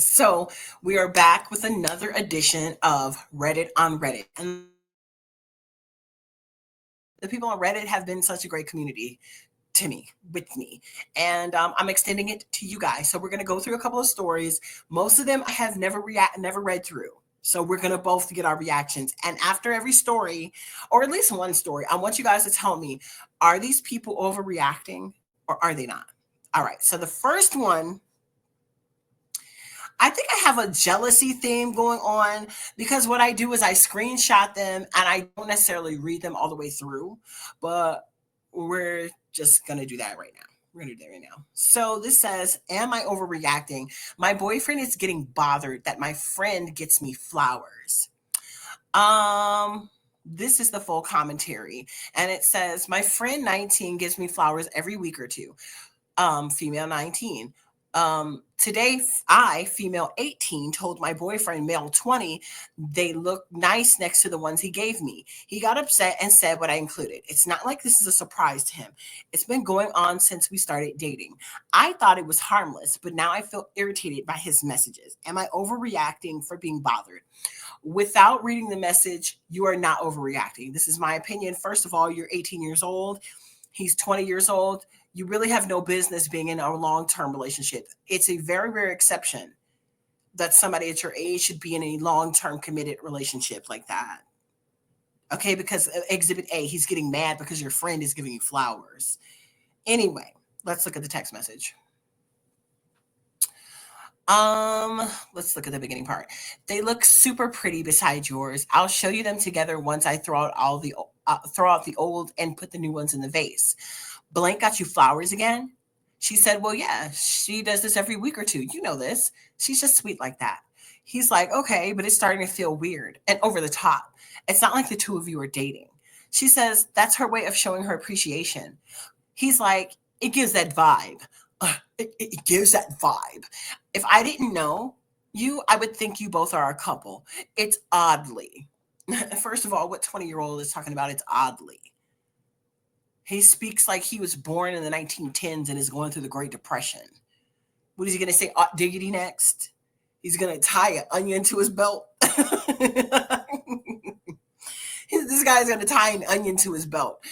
So we are back with another edition of Reddit on Reddit. And the people on Reddit have been such a great community to me, with me. And I'm extending it to you guys. So we're going to go through a couple of stories. Most of them I have never read through. So we're going to both get our reactions. And after every story, or at least one story, I want you guys to tell me, are these people overreacting or are they not? All right. So the first one, I think I have a jealousy theme going on because what I do is I screenshot them and I don't necessarily read them all the way through, but we're just going to do that right now. We're going to do that right now. So this says, am I overreacting? My boyfriend is getting bothered that my friend gets me flowers. This is the full commentary. And it says, my friend 19 gives me flowers every week or two. Female 19. Today, I, female 18, told my boyfriend, male 20, they look nice next to the ones he gave me. He got upset and said what I included. It's not like this is a surprise to him. It's been going on since we started dating. I thought it was harmless, but now I feel irritated by his messages. Am I overreacting for being bothered? Without reading the message, you are not overreacting. This is my opinion. First of all, you're 18 years old. He's 20 years old. You really have no business being in a long-term relationship. It's a very rare exception that somebody at your age should be in a long-term committed relationship like that. Okay, because exhibit A, he's getting mad because your friend is giving you flowers. Anyway, let's look at the text message. Let's look at the beginning part. They look super pretty beside yours. I'll show you them together once I throw out the old and put the new ones in the vase. Blank got you flowers again? She said, well, yeah, she does this every week or two. You know this. She's just sweet like that. He's like, okay, but it's starting to feel weird and over the top. It's not like the two of you are dating. She says that's her way of showing her appreciation. He's like, it gives that vibe. It gives that vibe. If I didn't know you, I would think you both are a couple. It's oddly. First of all, what 20-year-old is talking about? It's oddly. He speaks like he was born in the 1910s and is going through the Great Depression. What is he going to say? Diggity next? He's going to tie an onion to his belt. This guy's going to tie an onion to his belt.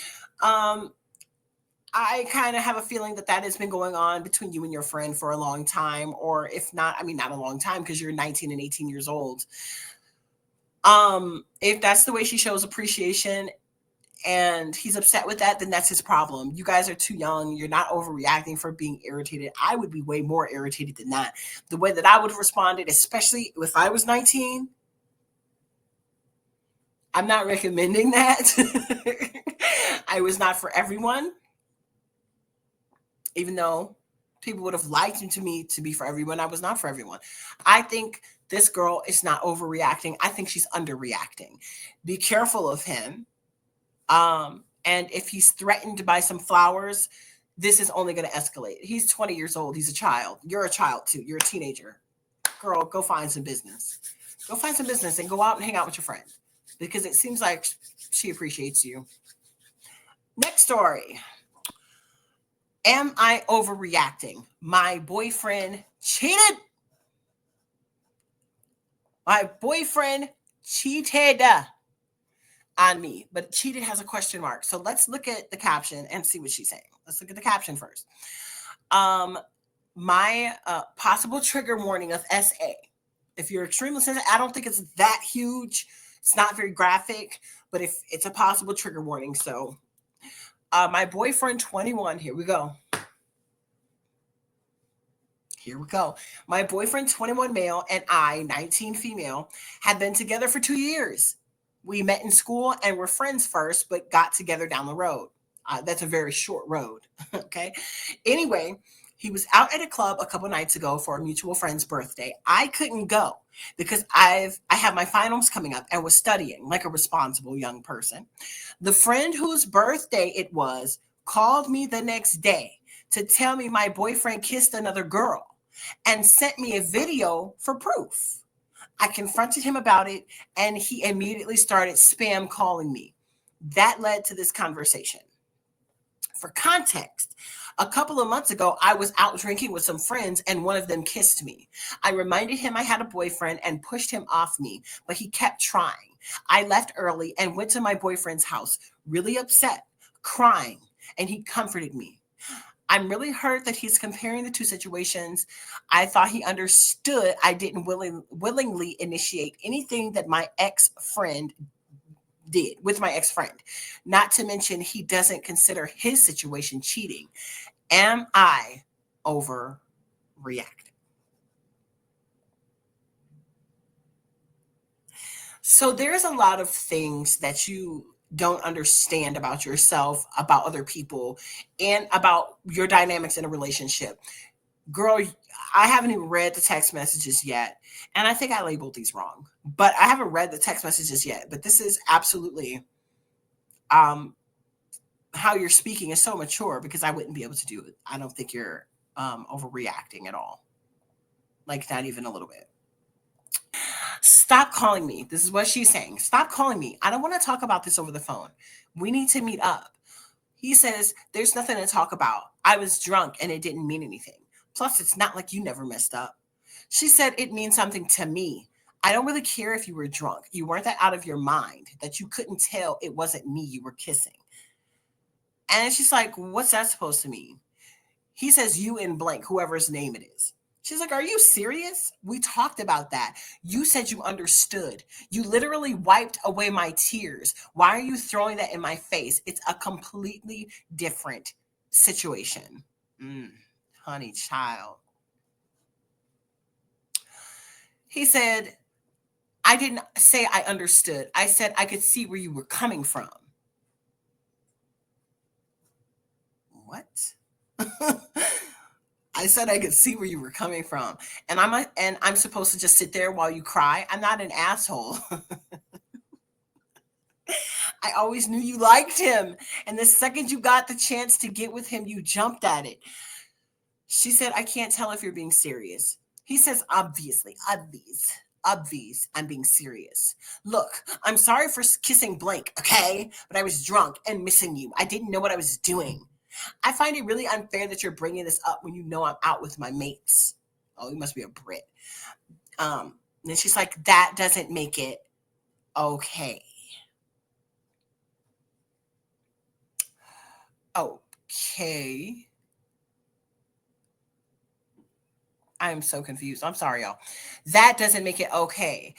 I kind of have a feeling that has been going on between you and your friend for a long time, or if not, I mean, not a long time because you're 19 and 18 years old. If that's the way she shows appreciation and he's upset with that, then that's his problem. You guys are too young. You're not overreacting for being irritated. I would be way more irritated than that. The way that I would have responded, especially if I was 19, I'm not recommending that. I was not for everyone, even though people would have liked me to be for everyone. I was not for everyone. I think this girl is not overreacting. I think she's underreacting. Be careful of him. And if he's threatened by some flowers, this is only going to escalate. He's 20 years old. He's a child. You're a child too. You're a teenager. Girl, go find some business. Go find some business and go out and hang out with your friend because it seems like she appreciates you. Next story. Am I overreacting? My boyfriend cheated. My boyfriend cheated on me, but cheated has a question mark. So let's look at the caption and see what she's saying. Let's look at the caption first. My possible trigger warning of SA. If you're extremely sensitive, I don't think it's that huge. It's not very graphic, but if it's a possible trigger warning. So my boyfriend 21, here we go. Here we go. My boyfriend 21 male and I 19 female had been together for 2 years. We met in school and were friends first, but got together down the road. That's a very short road. Okay. Anyway, he was out at a club a couple nights ago for a mutual friend's birthday. I couldn't go because I have my finals coming up and was studying like a responsible young person. The friend whose birthday it was called me the next day to tell me my boyfriend kissed another girl and sent me a video for proof. I confronted him about it and he immediately started spam calling me. That led to this conversation. For context, a couple of months ago, I was out drinking with some friends and one of them kissed me. I reminded him I had a boyfriend and pushed him off me, but he kept trying. I left early and went to my boyfriend's house, really upset, crying, and he comforted me. I'm really hurt that he's comparing the two situations. I thought he understood I didn't willingly initiate anything that my ex-friend did with my ex-friend. Not to mention he doesn't consider his situation cheating. Am I overreacting? So there's a lot of things that you don't understand about yourself, about other people, and about your dynamics in a relationship. Girl, I haven't even read the text messages yet. And I think I labeled these wrong, but I haven't read the text messages yet. But this is absolutely um how you're speaking is so mature because I wouldn't be able to do it. I don't think you're overreacting at all. Like not even a little bit. Stop calling me. This is what she's saying. Stop calling me. I don't want to talk about this over the phone. We need to meet up. He says, there's nothing to talk about. I was drunk and it didn't mean anything. Plus, it's not like you never messed up. She said, it means something to me. I don't really care if you were drunk. You weren't that out of your mind that you couldn't tell it wasn't me you were kissing. And she's like, what's that supposed to mean? He says, you in blank, whoever's name it is. She's like, are you serious? We talked about that. You said you understood. You literally wiped away my tears. Why are you throwing that in my face? It's a completely different situation. Honey child. He said, I didn't say I understood. I said I could see where you were coming from. What? I said I could see where you were coming from. And I'm supposed to just sit there while you cry. I'm not an asshole. I always knew you liked him. And the second you got the chance to get with him, you jumped at it. She said, I can't tell if you're being serious. He says, obviously, obvious, I'm being serious. Look, I'm sorry for kissing blank, okay? But I was drunk and missing you. I didn't know what I was doing. I find it really unfair that you're bringing this up when you know I'm out with my mates. Oh, you must be a Brit. Then she's like, that doesn't make it okay. Okay. I am so confused. I'm sorry, y'all. That doesn't make it okay.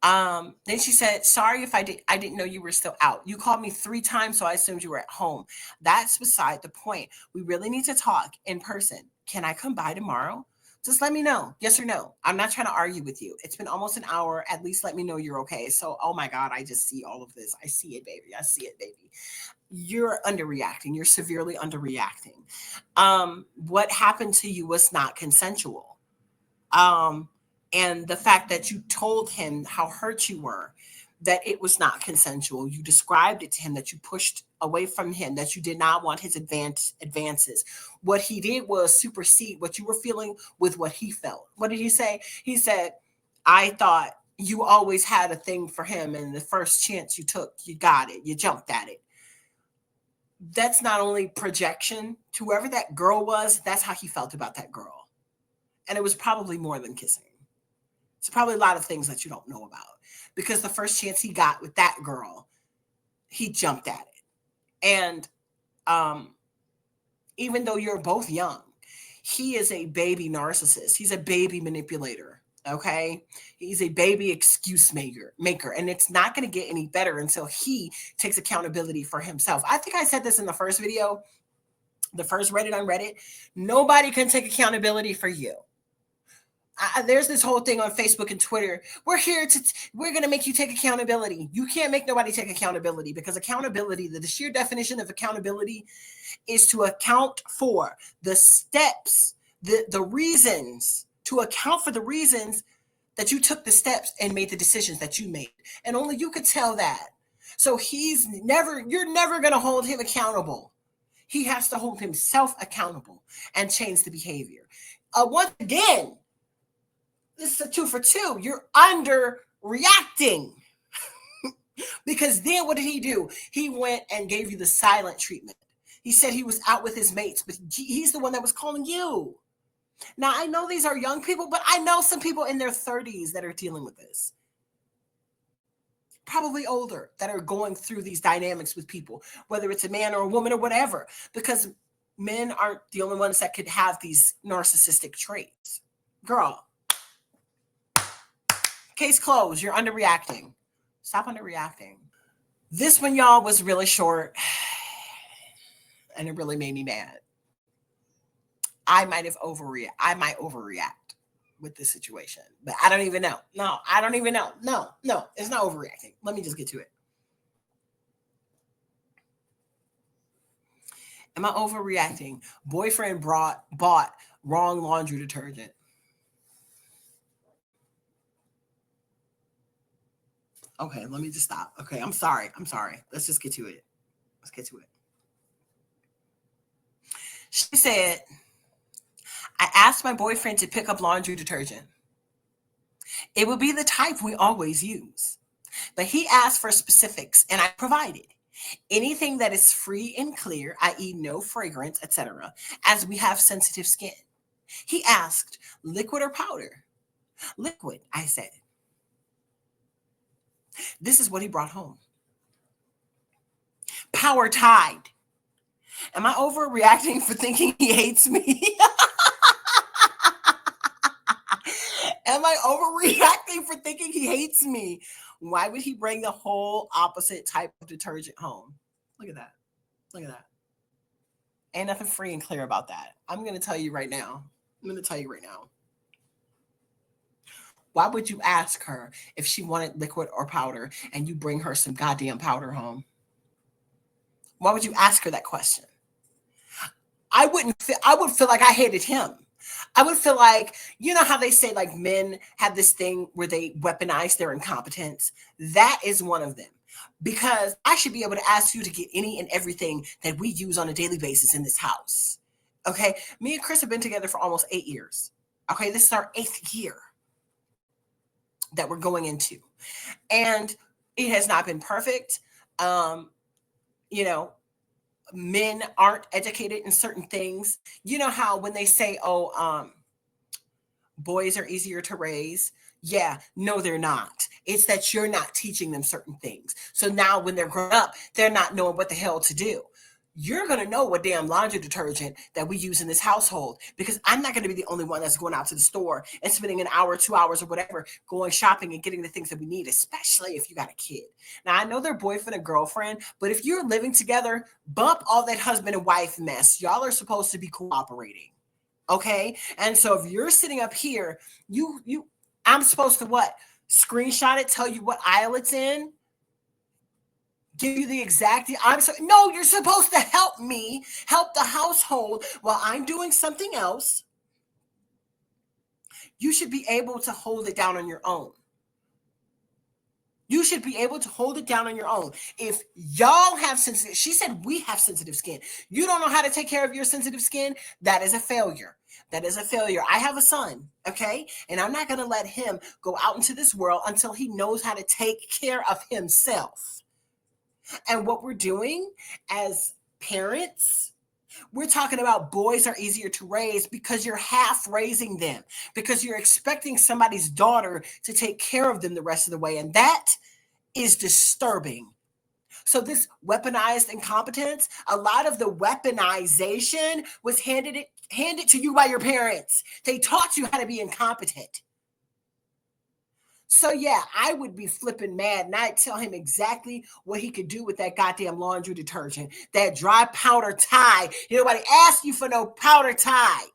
Then she said, sorry if I didn't know you were still out. You called me 3 times, so I assumed you were at home. That's beside the point. We really need to talk in person. Can I come by tomorrow? Just let me know. Yes or no. I'm not trying to argue with you. It's been almost an hour. At least let me know you're okay. So, oh my God, I just see all of this. I see it, baby. I see it, baby. You're underreacting. You're severely underreacting. What happened to you was not consensual. And the fact that you told him how hurt you were, that it was not consensual. You described it to him, that you pushed away from him, that you did not want his advances. What he did was supersede what you were feeling with what he felt. What did he say? He said, I thought you always had a thing for him, and the first chance you took, you got it. You jumped at it. That's not only projection. To whoever that girl was, that's how he felt about that girl. And it was probably more than kissing. It's probably a lot of things that you don't know about, because the first chance he got with that girl, he jumped at it. And even though you're both young, he is a baby narcissist. He's a baby manipulator. Okay. He's a baby excuse maker. And it's not going to get any better until he takes accountability for himself. I think I said this in the first video, the first Reddit on Reddit. Nobody can take accountability for you. There's this whole thing on Facebook and Twitter. We're going to make you take accountability. You can't make nobody take accountability, because accountability, the sheer definition of accountability is to account for the steps, the reasons, to account for the reasons that you took the steps and made the decisions that you made. And only you could tell that. So you're never going to hold him accountable. He has to hold himself accountable and change the behavior. Once again, this is a 2 for 2. You're underreacting. Because then what did he do? He went and gave you the silent treatment. He said he was out with his mates, but he's the one that was calling you. Now, I know these are young people, but I know some people in their 30s that are dealing with this. Probably older, that are going through these dynamics with people, whether it's a man or a woman or whatever, because men aren't the only ones that could have these narcissistic traits. Girl, case closed. You're underreacting. Stop underreacting. This one, y'all, was really short, and it really made me mad. I might overreact with this situation, but I don't even know. No, I don't even know. No, it's not overreacting. Let me just get to it. Am I overreacting? Boyfriend bought wrong laundry detergent. Okay, let me just stop. Okay, I'm sorry. Let's just get to it. She said, I asked my boyfriend to pick up laundry detergent. It would be the type we always use. But he asked for specifics and I provided. Anything that is free and clear, i.e. no fragrance, etc., as we have sensitive skin. He asked, liquid or powder? Liquid, I said. This is what he brought home. Power Tide. Am I overreacting for thinking he hates me? Am I overreacting for thinking he hates me? Why would he bring the whole opposite type of detergent home? Look at that. Ain't nothing free and clear about that. I'm going to tell you right now. Why would you ask her if she wanted liquid or powder and you bring her some goddamn powder home? Why would you ask her that question? I would feel like I hated him. I would feel like, you know how they say like men have this thing where they weaponize their incompetence? That is one of them. Because I should be able to ask you to get any and everything that we use on a daily basis in this house. Okay? Me and Chris have been together for almost 8 years. Okay? This is our 8th year that we're going into. And it has not been perfect. You know, men aren't educated in certain things. You know how when they say, boys are easier to raise. Yeah, no, they're not. It's that you're not teaching them certain things. So now when they're grown up, they're not knowing what the hell to do. You're going to know what damn laundry detergent that we use in this household, because I'm not going to be the only one that's going out to the store and spending an hour, 2 hours or whatever, going shopping and getting the things that we need, especially if you got a kid. Now, I know they're boyfriend and girlfriend, but if you're living together, bump all that husband and wife mess. Y'all are supposed to be cooperating. Okay. And so if you're sitting up here, I'm supposed to what? Screenshot it, tell you what aisle it's in, give you the exact. No, you're supposed to help me, help the household while I'm doing something else. You should be able to hold it down on your own. You should be able to hold it down on your own. If y'all have sensitive, she said we have sensitive skin. You don't know how to take care of your sensitive skin. That is a failure. I have a son, okay? And I'm not going to let him go out into this world until he knows how to take care of himself. And what we're doing as parents, we're talking about boys are easier to raise because you're half raising them, because you're expecting somebody's daughter to take care of them the rest of the way. And that is disturbing. So this weaponized incompetence, a lot of the weaponization was handed to you by your parents. They taught you how to be incompetent. So yeah, I would be flipping mad, and I'd tell him exactly what he could do with that goddamn laundry detergent, that dry powder Tide. Nobody asked you for no powder Tide.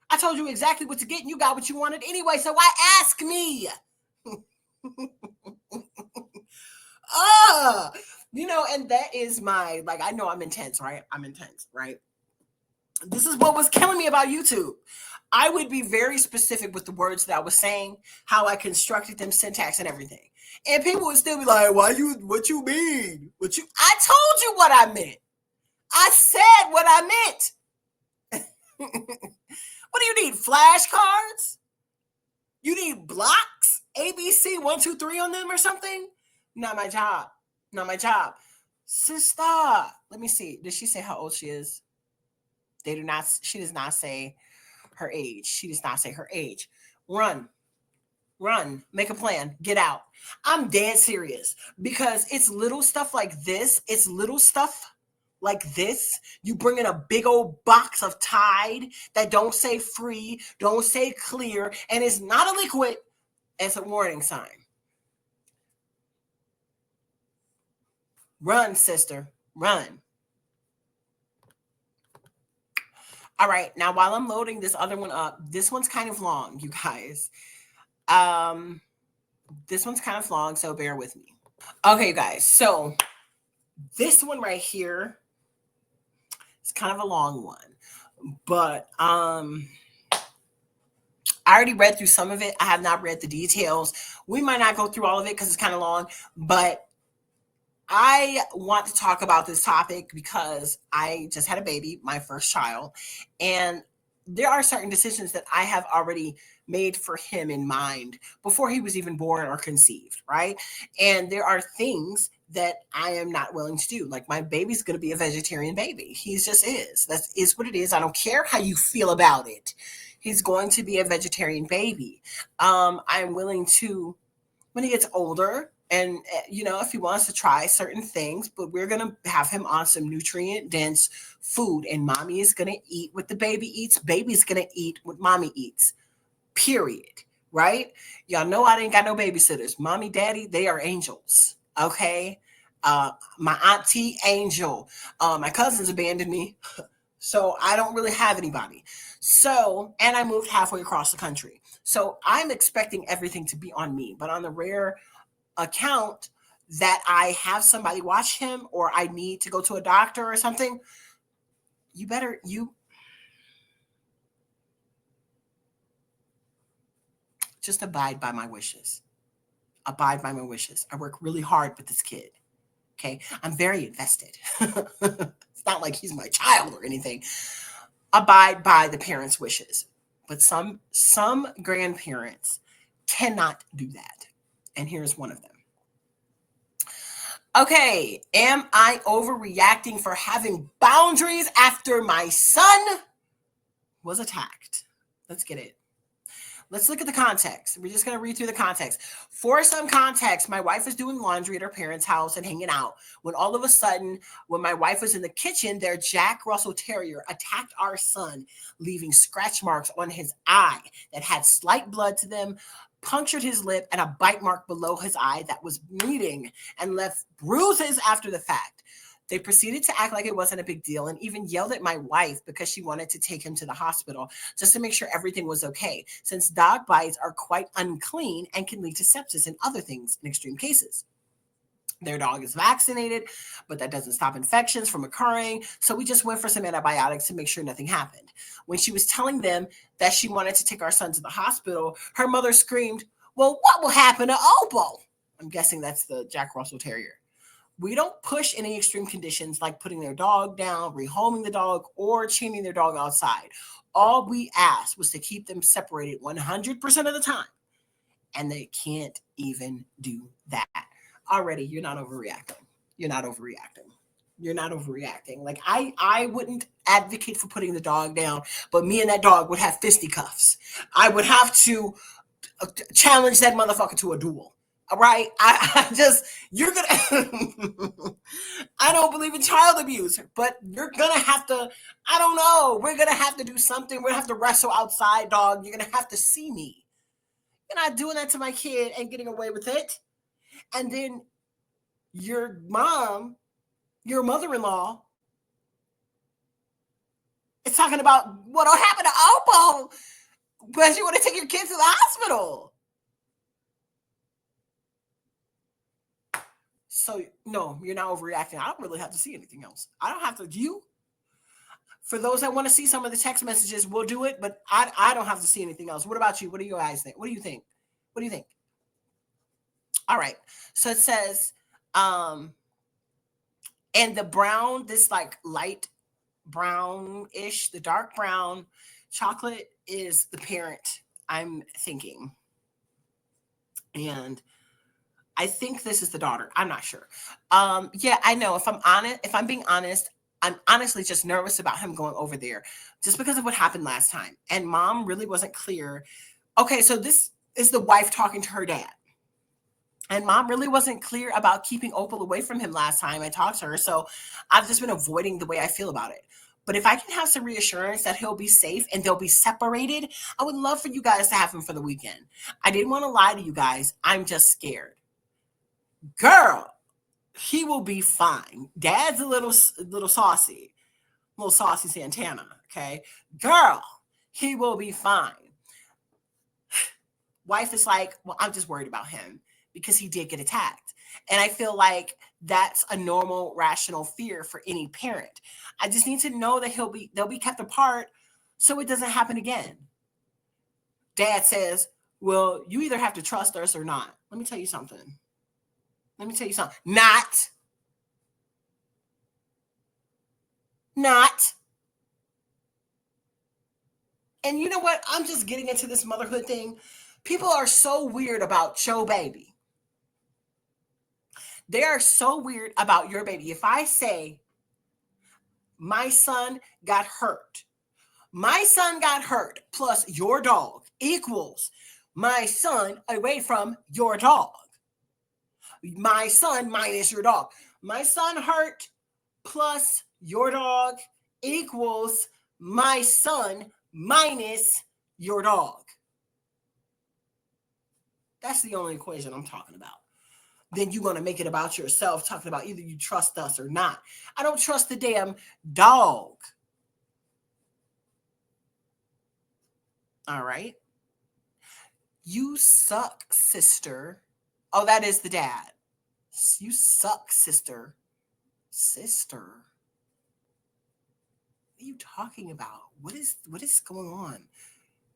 I told you exactly what to get, and you got what you wanted anyway, so why ask me? And that is my, I know I'm intense, right? This is what was killing me about YouTube. I would be very specific with the words that I was saying, how I constructed them, syntax and everything. And people would still be like, what you mean? I told you what I meant. I said what I meant. What do you need? Flashcards? You need blocks? ABC 1, 2, 3 on them or something? Not my job. Sister, let me see. Did she say how old she is? They do not. She does not say her age. She does not say her age. Run, run, make a plan, get out. I'm dead serious because it's little stuff like this. It's little stuff like this. You bring in a big old box of Tide that don't say free, don't say clear, and it's not a liquid. It's a warning sign. Run, sister, run. All right, now while I'm loading this other one up, this one's kind of long, you guys. Um, this one's kind of long, so bear with me. Okay, you guys. So this one right here is kind of a long one, but I already read through some of it. I have not read the details. We might not go through all of it because it's kind of long, but I want to talk about this topic because I just had a baby, my first child, and there are certain decisions that I have already made for him in mind before he was even born or conceived, right? And there are things that I am not willing to do. Like my baby's going to be a vegetarian baby. He just is. That is what it is. I don't care how you feel about it. He's going to be a vegetarian baby. I'm willing to when he gets older and if he wants to try certain things, but we're going to have him on some nutrient dense food, and mommy is going to eat what the baby eats, baby's going to eat what mommy eats, period. Right? Y'all know I didn't got no babysitters. Mommy, daddy, they are angels. Okay. My auntie, angel. My cousins abandoned me, so I don't really have anybody. So, and I moved halfway across the country. So I'm expecting everything to be on me. But on the rare account that I have somebody watch him or I need to go to a doctor or something, you just abide by my wishes. Abide by my wishes. I work really hard with this kid. Okay. I'm very invested. It's not like he's my child or anything. Abide by the parents' wishes. But some grandparents cannot do that. And here's one of them. Okay, am I overreacting for having boundaries after my son was attacked? Let's get it. Let's look at the context. We're just going to read through the context. For some context, my wife was doing laundry at her parents' house and hanging out when all of a sudden, when my wife was in the kitchen, their Jack Russell Terrier attacked our son, leaving scratch marks on his eye that had slight blood to them, punctured his lip, and a bite mark below his eye that was bleeding and left bruises after the fact. They proceeded to act like it wasn't a big deal and even yelled at my wife because she wanted to take him to the hospital just to make sure everything was okay, since dog bites are quite unclean and can lead to sepsis and other things in extreme cases. Their dog is vaccinated, but that doesn't stop infections from occurring. So we just went for some antibiotics to make sure nothing happened. When she was telling them that she wanted to take our son to the hospital, her mother screamed, "Well, what will happen to Opal?" I'm guessing that's the Jack Russell Terrier. We don't push any extreme conditions like putting their dog down, rehoming the dog, or chaining their dog outside. All we asked was to keep them separated 100% of the time, and they can't even do that. Already, you're not overreacting. You're not overreacting. You're not overreacting. Like I wouldn't advocate for putting the dog down, but me and that dog would have fisticuffs. I would have to challenge that motherfucker to a duel. All right. I just, you're going to, I don't believe in child abuse, but you're going to have to, I don't know. We're going to have to do something. We're going to have to wrestle outside, dog. You're going to have to see me. You're not doing that to my kid and getting away with it. And then your mom, your mother-in-law, is talking about what'll happen to Opal because you want to take your kids to the hospital. So no, you're not overreacting. I don't really have to see anything else. I don't have to. You, for those that want to see some of the text messages, we'll do it. But I don't have to see anything else. What about you? What do you guys think? What do you think? What do you think? All right. So it says, and the brown, this like light brownish, the dark brown chocolate is the parent. I'm thinking, and I think this is the daughter. I'm not sure. Yeah, I know. If I'm being honest, I'm honestly just nervous about him going over there just because of what happened last time. And mom really wasn't clear. Okay, so this is the wife talking to her dad. And mom really wasn't clear about keeping Opal away from him last time I talked to her. So I've just been avoiding the way I feel about it. But if I can have some reassurance that he'll be safe and they'll be separated, I would love for you guys to have him for the weekend. I didn't want to lie to you guys. I'm just scared. Girl, he will be fine. Dad's a little saucy, little saucy Santana. Okay, girl, he will be fine. Wife is like, well, I'm just worried about him because he did get attacked. And I feel like that's a normal, rational fear for any parent. I just need to know that they'll be kept apart so it doesn't happen again. Dad says, well, you either have to trust us or not. Let me tell you something. Not. And you know what? I'm just getting into this motherhood thing. People are so weird about your baby. They are so weird about your baby. If I say, my son got hurt, plus your dog equals my son away from your dog. My son minus your dog. My son hurt plus your dog equals my son minus your dog. That's the only equation I'm talking about. Then you're going to make it about yourself, talking about either you trust us or not. I don't trust the damn dog. All right. You suck, sister. Oh, that is the dad. You suck, sister. Sister. What are you talking about? What is going on?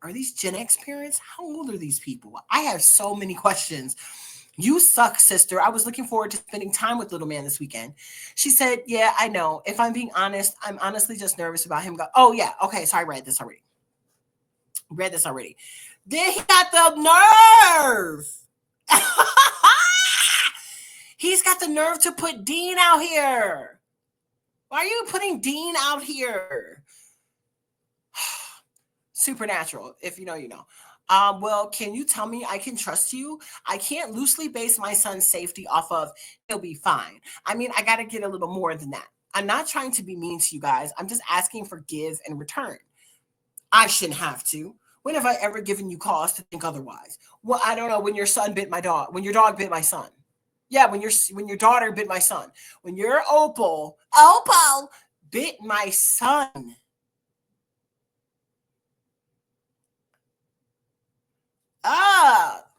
Are these Gen X parents? How old are these people? I have so many questions. You suck, sister. I was looking forward to spending time with little man this weekend. She said, yeah, I know. If I'm being honest, I'm honestly just nervous about him. Oh, yeah. Okay. So I read this already. Then he got the nerve. He's got the nerve to put Dean out here. Why are you putting Dean out here? Supernatural. If you know, you know. Well, can you tell me I can trust you? I can't loosely base my son's safety off of he'll be fine. I mean, I got to get a little more than that. I'm not trying to be mean to you guys. I'm just asking for give and return. I shouldn't have to. When have I ever given you cause to think otherwise? Well, I don't know. When your son bit my dog, when your dog bit my son. Yeah, when your daughter bit my son. When your Opal bit my son.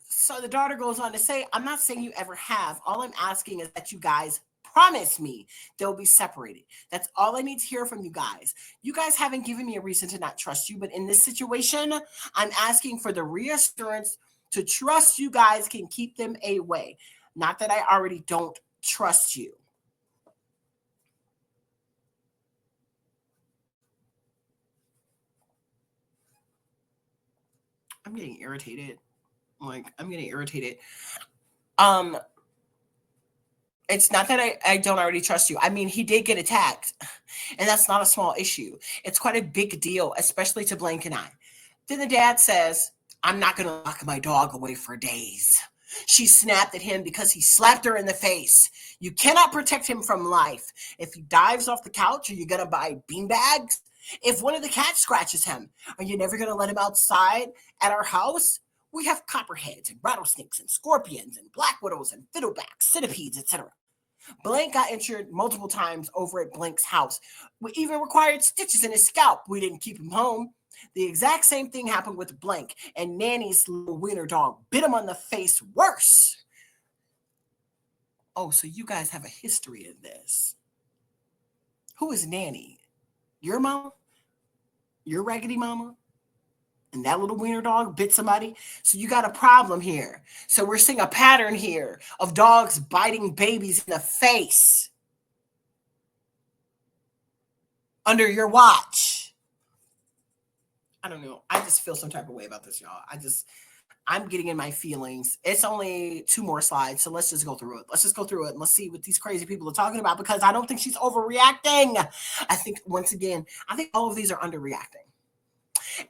So the daughter goes on to say, I'm not saying you ever have. All I'm asking is that you guys promise me they'll be separated. That's all I need to hear from you guys. You guys haven't given me a reason to not trust you, but in this situation, I'm asking for the reassurance to trust you guys can keep them away. Not that I already don't trust you. I'm getting irritated. I'm getting irritated. It's not that I don't already trust you. I mean, he did get attacked, and that's not a small issue. It's quite a big deal, especially to Blank and I. Then the dad says, I'm not going to lock my dog away for days. She snapped at him because he slapped her in the face. You cannot protect him from life. If he dives off the couch, are you going to buy beanbags? If one of the cats scratches him, are you never going to let him outside at our house? We have copperheads and rattlesnakes and scorpions and black widows and fiddlebacks, centipedes, etc. Blank got injured multiple times over at Blank's house. We even required stitches in his scalp. We didn't keep him home. The exact same thing happened with Blank, and Nanny's little wiener dog bit him on the face worse. Oh, so you guys have a history of this. Who is Nanny? Your mama? Your raggedy mama? And that little wiener dog bit somebody? So you got a problem here. So we're seeing a pattern here of dogs biting babies in the face under your watch. I don't know. I just feel some type of way about this, y'all. I'm getting in my feelings. It's only 2 more slides, so let's just go through it. Let's just go through it and let's see what these crazy people are talking about, because I don't think she's overreacting. I think, once again, I think all of these are underreacting.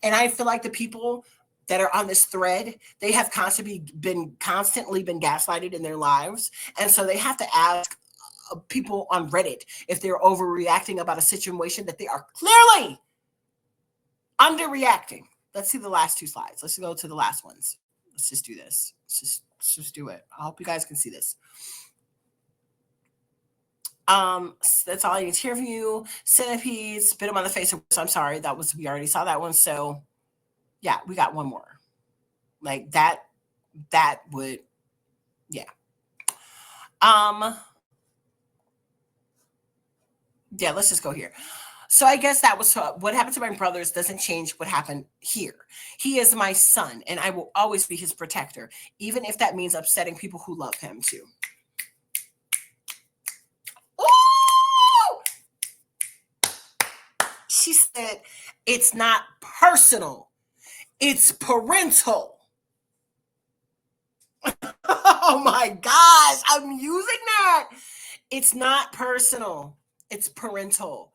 And I feel like the people that are on this thread, they have constantly been gaslighted in their lives. And so they have to ask people on Reddit if they're overreacting about a situation that they are clearly underreacting. Let's see the last 2 slides. Let's go to the last ones. Let's just do this. Let's just do it. I hope you guys can see this. That's all I need to hear from you. Centipedes, spit them on the face. I'm sorry, we already saw that one. So yeah, we got one more. Like that would, yeah. Yeah, let's just go here. So I guess that was what happened to my brothers doesn't change what happened here. He is my son, and I will always be his protector, even if that means upsetting people who love him too. Ooh! She said, it's not personal. It's parental. Oh my gosh, I'm using that. It's not personal. It's parental.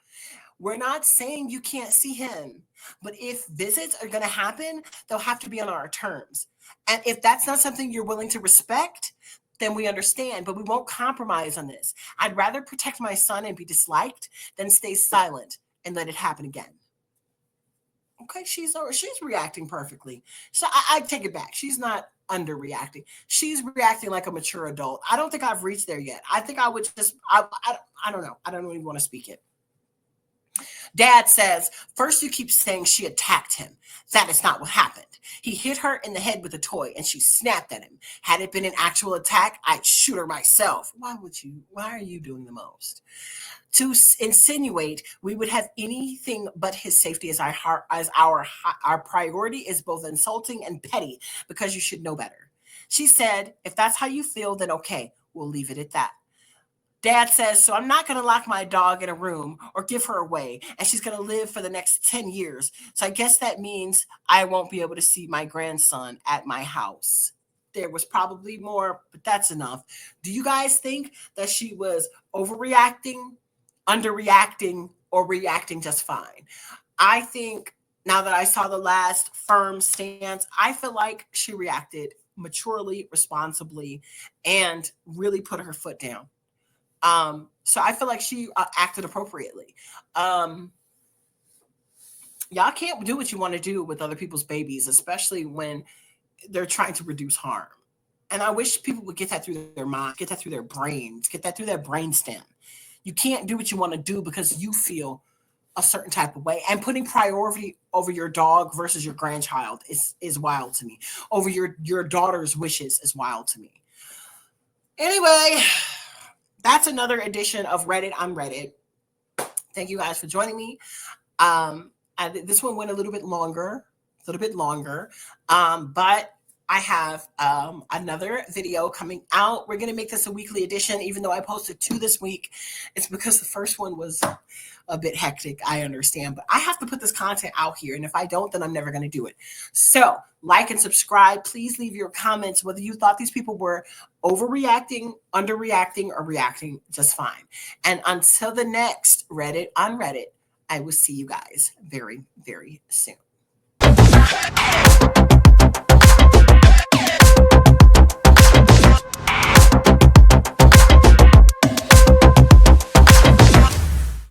We're not saying you can't see him, but if visits are going to happen, they'll have to be on our terms. And if that's not something you're willing to respect, then we understand, but we won't compromise on this. I'd rather protect my son and be disliked than stay silent and let it happen again. Okay, she's reacting perfectly. So I take it back. She's not underreacting. She's reacting like a mature adult. I don't think I've reached there yet. I think I would just, I don't know. I don't even want to speak it. Dad says, first you keep saying she attacked him. That is not what happened. He hit her in the head with a toy and she snapped at him. Had it been an actual attack, I'd shoot her myself. Why are you doing the most? To insinuate we would have anything but his safety as our priority is both insulting and petty, because you should know better. She said, if that's how you feel, then okay, we'll leave it at that. Dad says, so I'm not going to lock my dog in a room or give her away, and she's going to live for the next 10 years. So I guess that means I won't be able to see my grandson at my house. There was probably more, but that's enough. Do you guys think that she was overreacting, underreacting, or reacting just fine? I think, now that I saw the last firm stance, I feel like she reacted maturely, responsibly, and really put her foot down. So I feel like she acted appropriately. Y'all can't do what you want to do with other people's babies, especially when they're trying to reduce harm. And I wish people would get that through their mind, get that through their brains, get that through their brainstem. You can't do what you want to do because you feel a certain type of way. And putting priority over your dog versus your grandchild is wild to me. Over your daughter's wishes is wild to me. Anyway, that's another edition of Reddit on Reddit. Thank you guys for joining me. This one went a little bit longer, but I have another video coming out. We're going to make this a weekly edition, even though I posted 2 this week. It's because the first one was a bit hectic, I understand, but I have to put this content out here, and if I don't, then I'm never going to do it. So like and subscribe. Please leave your comments whether you thought these people were overreacting, underreacting, or reacting just fine. And until the next Reddit on Reddit, I will see you guys very, very soon.